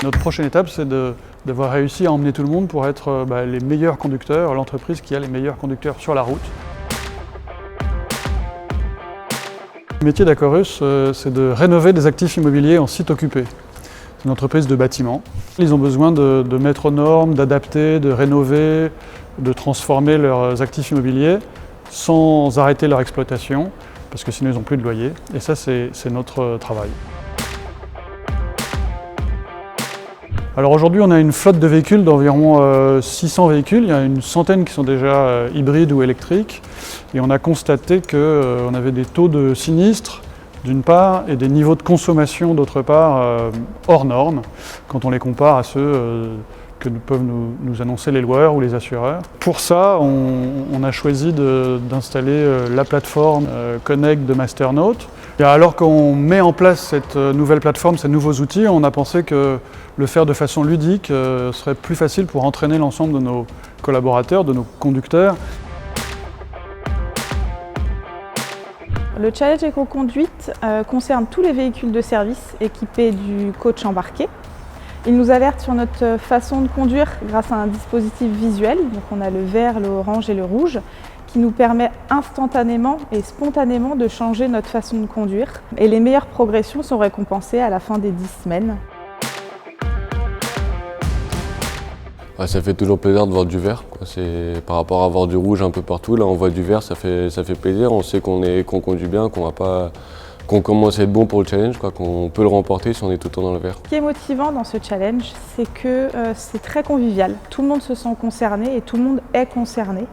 Notre prochaine étape, c'est d'avoir réussi à emmener tout le monde pour être les meilleurs conducteurs, l'entreprise qui a les meilleurs conducteurs sur la route. Le métier d'Acorus, c'est de rénover des actifs immobiliers en site occupé. C'est une entreprise de bâtiment. Ils ont besoin de mettre aux normes, d'adapter, de rénover, de transformer leurs actifs immobiliers sans arrêter leur exploitation, parce que sinon ils n'ont plus de loyer. Et ça, c'est notre travail. Alors aujourd'hui, on a une flotte de véhicules d'environ 600 véhicules. Il y a une centaine qui sont déjà hybrides ou électriques. Et on a constaté qu'on avait des taux de sinistres, d'une part, et des niveaux de consommation, d'autre part, hors normes, quand on les compare à ceux que peuvent nous annoncer les loueurs ou les assureurs. Pour ça, on a choisi d'installer la plateforme Connect de Masternaut. Et alors qu'on met en place cette nouvelle plateforme, ces nouveaux outils, on a pensé que le faire de façon ludique serait plus facile pour entraîner l'ensemble de nos collaborateurs, de nos conducteurs. Le challenge éco-conduite concerne tous les véhicules de service équipés du coach embarqué. Il nous alerte sur notre façon de conduire grâce à un dispositif visuel. Donc on a le vert, le orange et le rouge qui nous permet instantanément et spontanément de changer notre façon de conduire. Et les meilleures progressions sont récompensées à la fin des 10 semaines. Ça fait toujours plaisir de voir du vert, quoi. Par rapport à voir du rouge un peu partout, là on voit du vert, ça fait plaisir. On sait qu'on conduit bien, qu'on commence à être bon pour le challenge, qu'on peut le remporter si on est tout le temps dans le vert. Ce qui est motivant dans ce challenge, c'est que c'est très convivial. Tout le monde se sent concerné et tout le monde est concerné.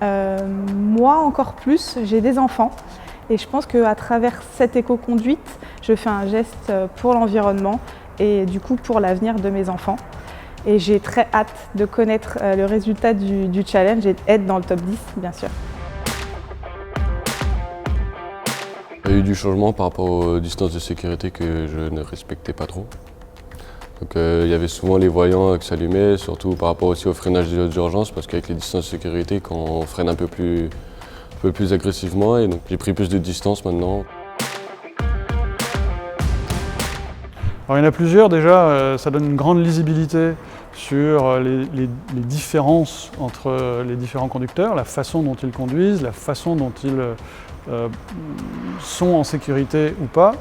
Moi encore plus, j'ai des enfants et je pense qu'à travers cette éco-conduite, je fais un geste pour l'environnement et du coup pour l'avenir de mes enfants. Et j'ai très hâte de connaître le résultat du challenge et d'être dans le top 10, bien sûr. Il y a eu du changement par rapport aux distances de sécurité que je ne respectais pas trop. Donc, il y avait souvent les voyants qui s'allumaient, surtout par rapport aussi au freinage d'urgence, parce qu'avec les distances de sécurité, quand on freine un peu plus agressivement, et donc j'ai pris plus de distance maintenant. Alors, il y en a plusieurs déjà, ça donne une grande lisibilité sur les différences entre les différents conducteurs, la façon dont ils conduisent, la façon dont ils sont en sécurité ou pas.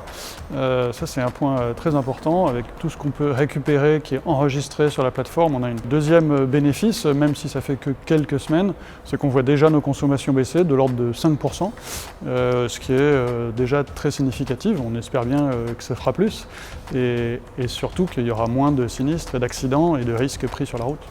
Ça c'est un point très important avec tout ce qu'on peut récupérer qui est enregistré sur la plateforme. On a un deuxième bénéfice, même si ça fait que quelques semaines, c'est qu'on voit déjà nos consommations baisser de l'ordre de 5%, ce qui est déjà très significatif. On espère bien que ça fera plus et surtout qu'il y aura moins de sinistres et d'accidents et de risques pris sur la route.